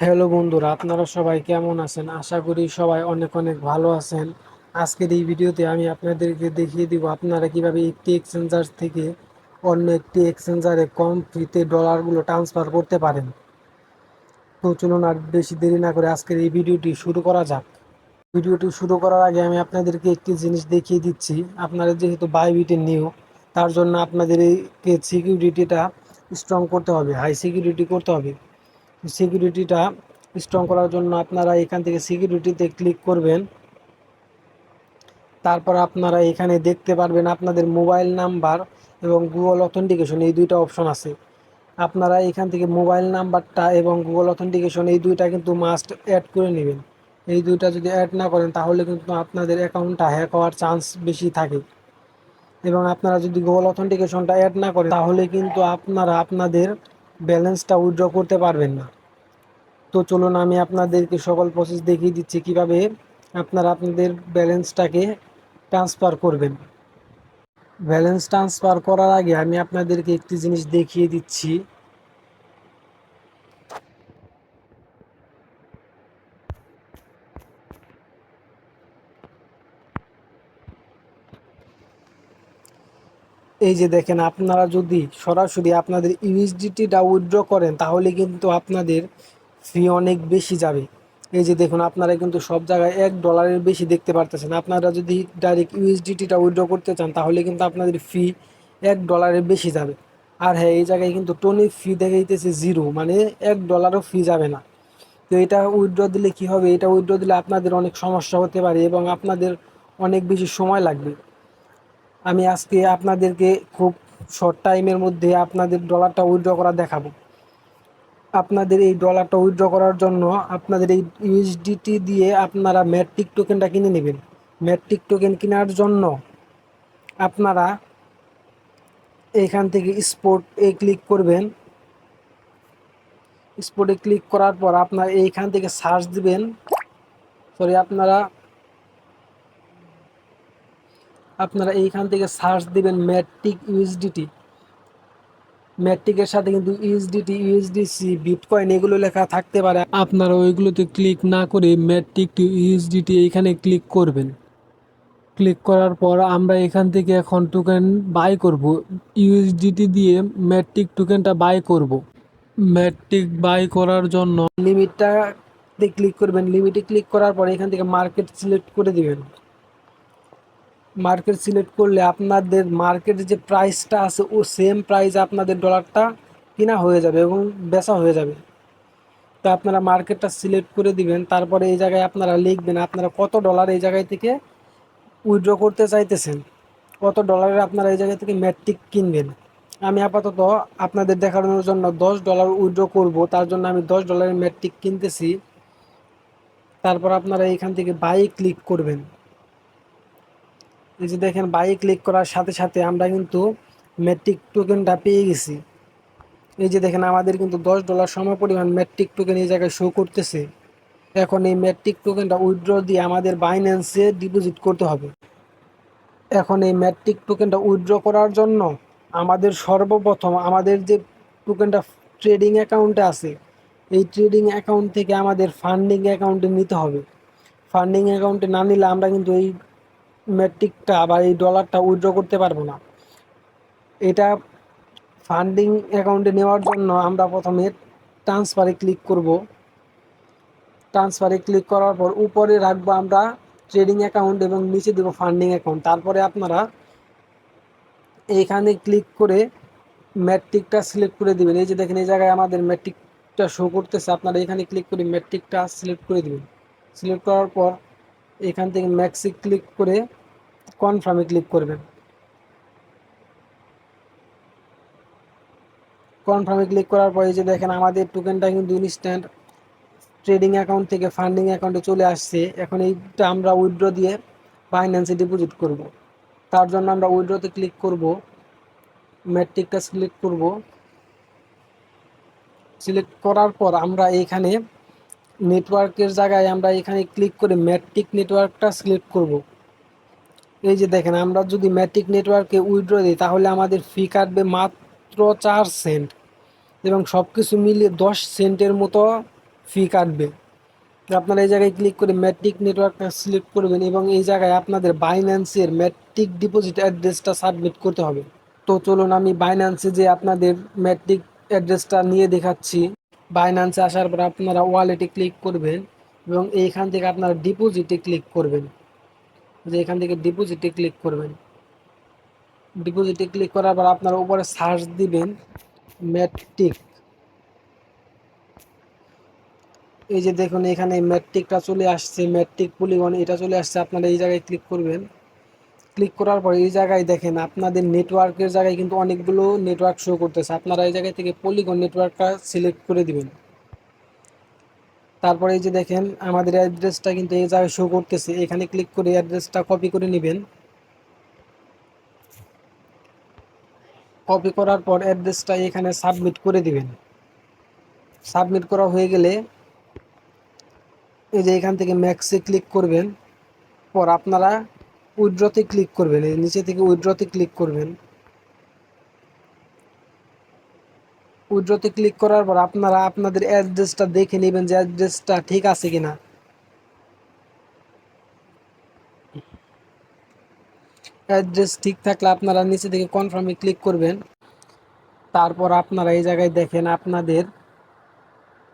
Hello বন্ধুরা, আপনারা সবাই কেমন আছেন? আশা করি সবাই অনেক অনেক ভালো আছেন। আজকের এই ভিডিওতে আমি আপনাদেরকে দেখিয়ে দিব আপনারা কিভাবে একটি এক্সচেঞ্জার থেকে অন্য একটি এক্সচেঞ্জারে কম ফিতে ডলারগুলো ট্রান্সফার করতে পারেন। তো চলুন আর বেশি দেরি না করে আজকের এই ভিডিওটি শুরু করা যাক। ভিডিওটি শুরু করার আগে আমি আপনাদেরকে একটি জিনিস দেখিয়ে দিচ্ছি। আপনারা যেহেতু বাইবিটে নিউ, তার জন্য আপনাদেরকে সিকিউরিটিটা স্ট্রং করতে হবে, হাই সিকিউরিটি করতে হবে। সিকিউরিটিটা স্ট্রং করার জন্য আপনারা এখান থেকে সিকিউরিটিতে ক্লিক করবেন। তারপর আপনারা এখানে দেখতে পারবেন আপনাদের মোবাইল নাম্বার এবং গুগল অথেন্টিকেশন, এই দুইটা অপশন আছে। আপনারা এখান থেকে মোবাইল নাম্বারটা এবং গুগল অথেন্টিকেশন এই দুইটা কিন্তু মাস্ট অ্যাড করে নেবেন। এই দুইটা যদি অ্যাড না করেন তাহলে কিন্তু আপনাদের অ্যাকাউন্টটা হ্যাক হওয়ার চান্স বেশি থাকে। এবং আপনারা যদি গুগল অথেন্টিকেশনটা অ্যাড না করেন তাহলে কিন্তু আপনারা আপনাদের ব্যালেন্সটা উইথড্র করতে পারবেন না। তো চলুন আমি আপনাদেরকে সকল প্রসেস দেখিয়ে দিচ্ছি কিভাবে আপনারা আপনাদের ব্যালেন্সটাকে ট্রান্সফার করবেন। ব্যালেন্স ট্রান্সফার করার আগে আমি আপনাদেরকে একটি জিনিস দেখিয়ে দিচ্ছি। এই যে দেখেন, আপনারা যদি সরাসরি আপনাদের ইউএসডিটিটা উইথড্র করেন তাহলে কিন্তু আপনাদের ফি অনেক বেশি যাবে। এই যে দেখুন, আপনারা কিন্তু সব জায়গায় $1 বেশি দেখতে পারতেছেন। আপনারা যদি ডাইরেক্ট ইউএসডিটিটা উইথড্র করতে চান তাহলে কিন্তু আপনাদের ফি $1 বেশি যাবে। আর হ্যাঁ, এই জায়গায় কিন্তু টোনি ফি দেখাইতেছে জিরো, মানে $1ও ফি যাবে না। তো এটা উইথড্র দিলে কি হবে, এটা উইথড্র দিলে আপনাদের অনেক সমস্যা হতে পারে এবং আপনাদের অনেক বেশি সময় লাগবে। আমি আজকে আপনাদেরকে খুব শর্ট টাইমের মধ্যে আপনাদের ডলারটা উইথড্র করা দেখাবো। আপনাদের এই ডলারটা উইথড্র করার জন্য আপনাদের এই ইউএসডিটি দিয়ে আপনারা ম্যাট্রিক টোকেনটা কিনে নেবেন। ম্যাট্রিক টোকেন কেনার জন্য আপনারা এখান থেকে স্পোর্টে ক্লিক করবেন। স্পোর্টে ক্লিক করার পর আপনারা এইখান থেকে সার্চ দিবেন। আপনারা এইখান থেকে সার্চ দিবেন ম্যাট্রিক ইউএসডিটি। ম্যাট্রিকের সাথে কিন্তু ইউএসডিটি, ইউএসডিসি, বিটকয়েন এগুলো লেখা থাকতে পারে। আপনারা ওইগুলোতে ক্লিক না করে ম্যাট্রিক টু ইউএসডিটি এইখানে ক্লিক করবেন। ক্লিক করার পর আমরা এখান থেকে এখন টোকেন বাই করব। ইউএসডিটি দিয়ে ম্যাট্রিক টোকেনটা বাই করব। ম্যাট্রিক বাই করার জন্য লিমিটটাতে ক্লিক করবেন। লিমিটে ক্লিক করার পর এখান থেকে মার্কেট সিলেক্ট করে দিবেন। মার্কেট সিলেক্ট করলে আপনাদের মার্কেটের যে প্রাইসটা আছে ও সেম প্রাইসে আপনাদের ডলারটা কিনা হয়ে যাবে এবং বেচা হয়ে যাবে। তো আপনারা মার্কেটটা সিলেক্ট করে দিবেন। তারপরে এই জায়গায় আপনারা লিখবেন আপনারা কত ডলার এই জায়গায় থেকে উইথড্র করতে চাইতেছেন, কত ডলারের আপনারা এই জায়গা থেকে ম্যাট্রিক কিনবেন। আমি আপাতত আপনাদের দেখানোর জন্য $10 উইথড্র করব, তার জন্য আমি $10 ম্যাট্রিক কিনতেছি। তারপর আপনারা এখান থেকে বাই ক্লিক করবেন। এই যে দেখেন, বাই ক্লিক করার সাথে সাথে আমরা কিন্তু ম্যাট্রিক টোকেনটা পেয়ে গেছি। এই যে দেখেন, আমাদের কিন্তু $10 সমপরিমাণ ম্যাট্রিক টোকেন এই জায়গায় শো করতেছে। এখন এই ম্যাট্রিক টোকেনটা উইথড্র দিয়ে আমাদের বাইন্যান্সে ডিপোজিট করতে হবে। এখন এই ম্যাট্রিক টোকেনটা উইথড্র করার জন্য আমাদের সর্বপ্রথম আমাদের যে টোকেনটা ট্রেডিং অ্যাকাউন্টে আছে, এই ট্রেডিং অ্যাকাউন্ট থেকে আমাদের ফান্ডিং অ্যাকাউন্টে নিতে হবে। ফান্ডিং অ্যাকাউন্টে না নিলে আমরা কিন্তু এই ম্যাট্রিকটা বা এই ডলারটা উইথড্র করতে পারবো না। এটা ফান্ডিং অ্যাকাউন্টে নেওয়ার জন্য আমরা প্রথমে ট্রান্সফারে ক্লিক করব। ট্রান্সফারে ক্লিক করার পর উপরে রাখবো আমরা ট্রেডিং অ্যাকাউন্ট এবং নিচে দেবো ফান্ডিং অ্যাকাউন্ট। তারপরে আপনারা এইখানে ক্লিক করে ম্যাট্রিকটা সিলেক্ট করে দিবেন। এই যে দেখেন, এই জায়গায় আমাদের ম্যাট্রিকটা শো করতেছে। আপনারা এখানে ক্লিক করে ম্যাট্রিকটা সিলেক্ট করে দিবেন। সিলেক্ট করার পর এখান থেকে ম্যাক্সি ক্লিক করে কনফার্মে ক্লিক করবেন। কনফার্মে ক্লিক করার পরে যে দেখেন, আমাদের টোকেনটা কিন্তু ইনস্ট্যান্ট ট্রেডিং অ্যাকাউন্ট থেকে ফান্ডিং অ্যাকাউন্টে চলে আসছে। এখন এইটা আমরা উইথড্র দিয়ে বাইন্যান্সে ডিপোজিট করব। তার জন্য আমরা উইথড্রতে ক্লিক করব, ম্যাট্রিকটা সিলেক্ট করব। সিলেক্ট করার পর আমরা এইখানে নেটওয়ার্কের জায়গায় আমরা এখানে ক্লিক করে ম্যাট্রিক নেটওয়ার্কটা সিলেক্ট করব। এই যে দেখেন, আমরা যদি ম্যাট্রিক নেটওয়ার্কে উইথড্র দিই তাহলে আমাদের ফি কাটবে মাত্র 4 সেন্ট এবং সব কিছু মিলিয়ে 10 সেন্টের মতো ফি কাটবে। আপনারা এই জায়গায় ক্লিক করে ম্যাট্রিক নেটওয়ার্কটা সিলেক্ট করবেন এবং এই জায়গায় আপনাদের বাইন্যান্সের ম্যাট্রিক ডিপোজিট অ্যাড্রেসটা সাবমিট করতে হবে। তো চলুন আমি বাইন্যান্সে যে আপনাদের ম্যাট্রিক অ্যাড্রেসটা নিয়ে দেখাচ্ছি। বাইন্যান্সে আসার পর আপনারা ওয়ালেটে ক্লিক করবেন এবং এইখান থেকে আপনারা ডিপোজিটে ক্লিক করবেন। যে এখান থেকে ডিপোজিটে ক্লিক করবেন। ডিপোজিটে ক্লিক করার পর আপনারা উপরে সার্চ দিবেন ম্যাট্রিক। এই যে দেখুন এখানে ম্যাট্রিকটা চলে আসছে, ম্যাট্রিক পলিগন এটা চলে আসছে। আপনারা এই জায়গায় ক্লিক করবেন। ক্লিক করার পর এই জায়গায় দেখেন আপনাদের নেটওয়ার্কের জায়গায় কিন্তু অনেকগুলো নেটওয়ার্ক শো করতেছে। আপনারা এই জায়গায় থেকে পলিগন নেটওয়ার্কটা সিলেক্ট করে দিবেন। তারপরে এই যে দেখেন আমাদের অ্যাড্রেসটা কিন্তু এই জায়গায় শো করতেছে। এখানে ক্লিক করে অ্যাড্রেসটা কপি করে নেবেন। কপি করার পর অ্যাড্রেসটা এখানে সাবমিট করে দিবেন। সাবমিট করা হয়ে গেলে এই যে এখান থেকে ম্যাক্সে ক্লিক করবেন। পর আপনারা উইথড্রতে ক্লিক করবেন। এই নিচে থেকে উইথড্রতে ক্লিক করবেন। উইথড্রতে ক্লিক করার পর আপনারা আপনাদের অ্যাড্রেসটা দেখে নেবেন যে অ্যাড্রেসটা ঠিক আছে কিনা। অ্যাড্রেস ঠিক থাকলে আপনারা নিচে থেকে কনফার্মে ক্লিক করবেন। তারপর আপনারা এই জায়গায় দেখেন আপনাদের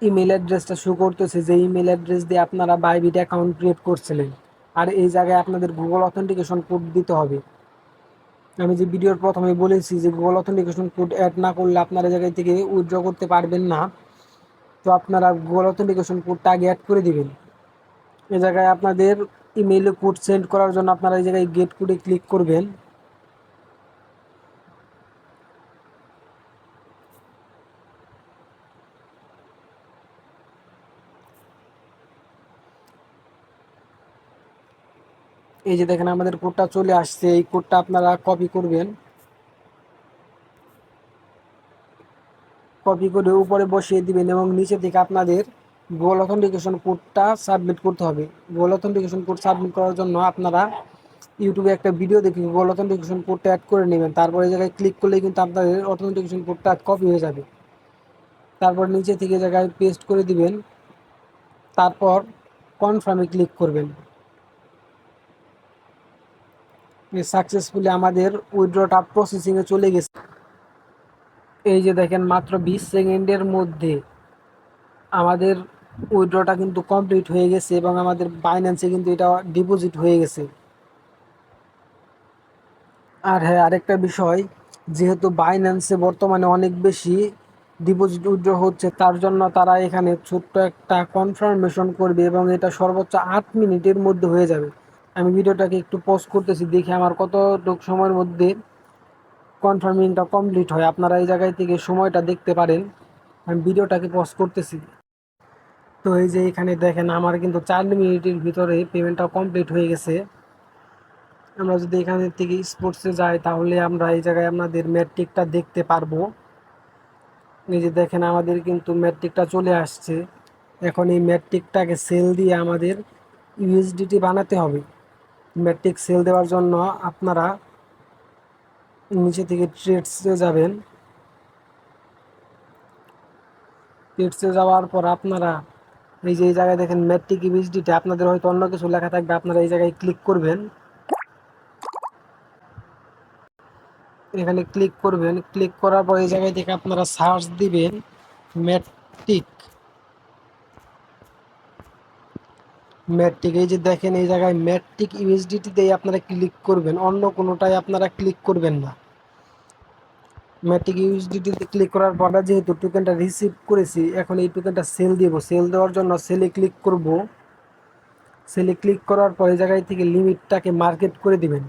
ইমেল অ্যাড্রেসটা শো করতেছে, যে ইমেল অ্যাড্রেস দিয়ে আপনারা বাইবিট অ্যাকাউন্ট ক্রিয়েট করছিলেন। আর এই জায়গায় আপনাদের গুগল অথেন্টিকেশন কোড দিতে হবে। আমি যে ভিডিওর প্রথমে বলেছি যে গুগল অথেন্টিকেশন কোড অ্যাড না করলে আপনারা এই জায়গায় থেকে উইথড্র করতে পারবেন না। তো আপনারা গুগল অথেন্টিকেশন কোডটা আগে অ্যাড করে দিবেন। এই জায়গায় আপনাদের ইমেইলে কোড সেন্ড করার জন্য আপনারা এই জায়গায় গেট কোডে ক্লিক করবেন। এই যে দেখেন আমাদের কোডটা চলে আসছে। এই কোডটা আপনারা কপি করবেন। কপি করে উপরে বসিয়ে দিবেন এবং নিচে থেকে আপনাদের গুগল অথেন্টিকেশন কোডটা সাবমিট করতে হবে। গুগল অথেন্টিকেশন কোড সাবমিট করার জন্য আপনারা ইউটিউবে একটা ভিডিও দেখে গুগল অথেন্টিকেশন কোডটা অ্যাড করে নেবেন। তারপর এই জায়গায় ক্লিক করলে কিন্তু আপনাদের অথেন্টিকেশন কোডটা কপি হয়ে যাবে। তারপর নিচে থেকে জায়গায় পেস্ট করে দিবেন। তারপর কনফার্মে ক্লিক করবেন। সাকসেসফুলি আমাদের উইথড্রটা প্রসেসিংয়ে চলে গেছে। এই যে দেখেন মাত্র 20 সেকেন্ডের মধ্যে আমাদের উইথড্রটা কিন্তু কমপ্লিট হয়ে গেছে এবং আমাদের বাইন্যান্সে কিন্তু এটা ডিপোজিট হয়ে গেছে। আর হ্যাঁ, আরেকটা বিষয়, যেহেতু বাইন্যান্সে বর্তমানে অনেক বেশি ডিপোজিট উইথড্র হচ্ছে, তার জন্য তারা এখানে ছোট্ট একটা কনফার্মেশন করবে এবং এটা সর্বোচ্চ 8 মিনিটের মধ্যে হয়ে যাবে। আমি ভিডিওটাকে একটু পজ করতেছি, দেখি আমার কতটুকু সময়ের মধ্যে কনফার্মিংটা কমপ্লিট হয়। আপনারা এই জায়গায় থেকে সময়টা দেখতে পারেন। আমি ভিডিওটাকে পজ করতেছি। তো এই যে এখানে দেখেন আমার কিন্তু 4 মিনিটের ভিতরে পেমেন্টটা কমপ্লিট হয়ে গেছে। আমরা যদি এখান থেকে স্পোর্টসে যাই তাহলে আমরা এই জায়গায় আপনাদের ম্যাট্রিকটা দেখতে পারবো। এই যে দেখেন আমাদের কিন্তু ম্যাট্রিকটা চলে আসছে। এখন এই ম্যাট্রিকটাকে সেল দিয়ে আমাদের ইউএসডিটি বানাতে হবে। ম্যাট্রিক সেল দেওয়ার জন্য আপনারা নিচে থেকে ট্রেডসে যাবেন। ট্রেডসে যাওয়ার পর আপনারা এই যে এই জায়গায় দেখেন ম্যাট্রিক ইউএসডিটি, আপনাদের হয়তো অন্য কিছু লেখা থাকবে, আপনারা এই জায়গায় ক্লিক করবেন। এখানে ক্লিক করবেন। ক্লিক করার পর এই জায়গায় থেকে আপনারা সার্চ দিবেন ম্যাট্রিক। ম্যাট্রিক এই যে দেখেন এই জায়গায় ম্যাট্রিক ইউএসডিটিতেই আপনারা ক্লিক করবেন, অন্য কোনোটাই আপনারা ক্লিক করবেন না। ম্যাট্রিক ইউএসডিটিতে ক্লিক করার পর যেহেতু টোকেনটা রিসিভ করেছি, এখন এই টোকেনটা সেল দিব। সেল দেওয়ার জন্য সেলে ক্লিক করব। সেলে ক্লিক করার পর এই জায়গায় থেকে লিমিটটাকে মার্কেট করে দিবেন।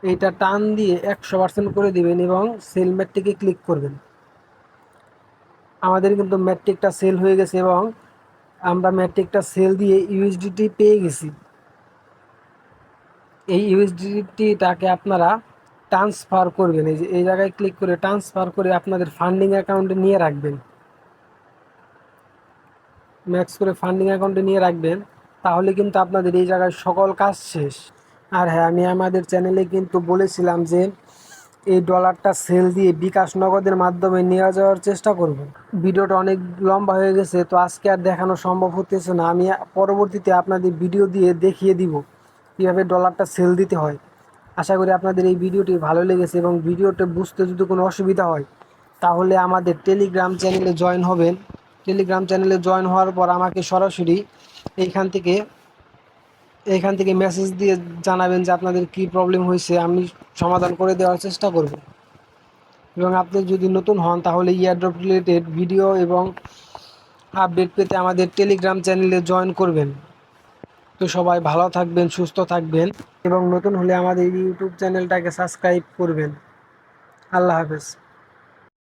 এইটা টান দিয়ে 100% করে দিবেন এবং সেল ম্যাট্রিকে ক্লিক করবেন। আমাদের কিন্তু ম্যাট্রিকটা সেল হয়ে গেছে এবং আমরা ম্যাট্রিকটা সেল দিয়ে ইউএসডিটি পেয়ে গেছি। এই ইউএসডিটিটাকে আপনারা ট্রান্সফার করবেন। এই যে এই জায়গায় ক্লিক করে ট্রান্সফার করে আপনাদের ফান্ডিং অ্যাকাউন্টে নিয়ে রাখবেন। ম্যাক্স করে ফান্ডিং অ্যাকাউন্টে নিয়ে রাখবেন, তাহলে কিন্তু আপনাদের এই জায়গায় সকল কাজ শেষ। আর হ্যাঁ, আমি আমাদের চ্যানেলে কিন্তু বলেছিলাম যে এই ডলারটা সেল দিয়ে বিকাশ নগদের মাধ্যমে নিয়ে যাওয়ার চেষ্টা করব। ভিডিওটা অনেক লম্বা হয়ে গেছে, তো আজকে আর দেখানো সম্ভব হতেছে না। আমি পরবর্তীতে আপনাদের ভিডিও দিয়ে দেখিয়ে দিব কীভাবে ডলারটা সেল দিতে হয়। আশা করি আপনাদের এই ভিডিওটি ভালো লেগেছে, এবং ভিডিওটা বুঝতে যদি কোনো অসুবিধা হয় তাহলে আমাদের টেলিগ্রাম চ্যানেলে জয়েন হবেন। টেলিগ্রাম চ্যানেলে জয়েন হওয়ার পর আমাকে সরাসরি এইখান থেকে মেসেজ দিয়ে জানাবেন যে আপনাদের কী প্রবলেম হয়েছে, আমি সমাধান করে দেওয়ার চেষ্টা করব। এবং আপনি যদি নতুন হন তাহলে ইয়ারড্রপ রিলেটেড ভিডিও এবং আপডেট পেতে আমাদের টেলিগ্রাম চ্যানেলে জয়েন করবেন। তো সবাই ভালো থাকবেন, সুস্থ থাকবেন, এবং নতুন হলে আমাদের ইউটিউব চ্যানেলটাকে সাবস্ক্রাইব করবেন। আল্লাহ হাফেজ।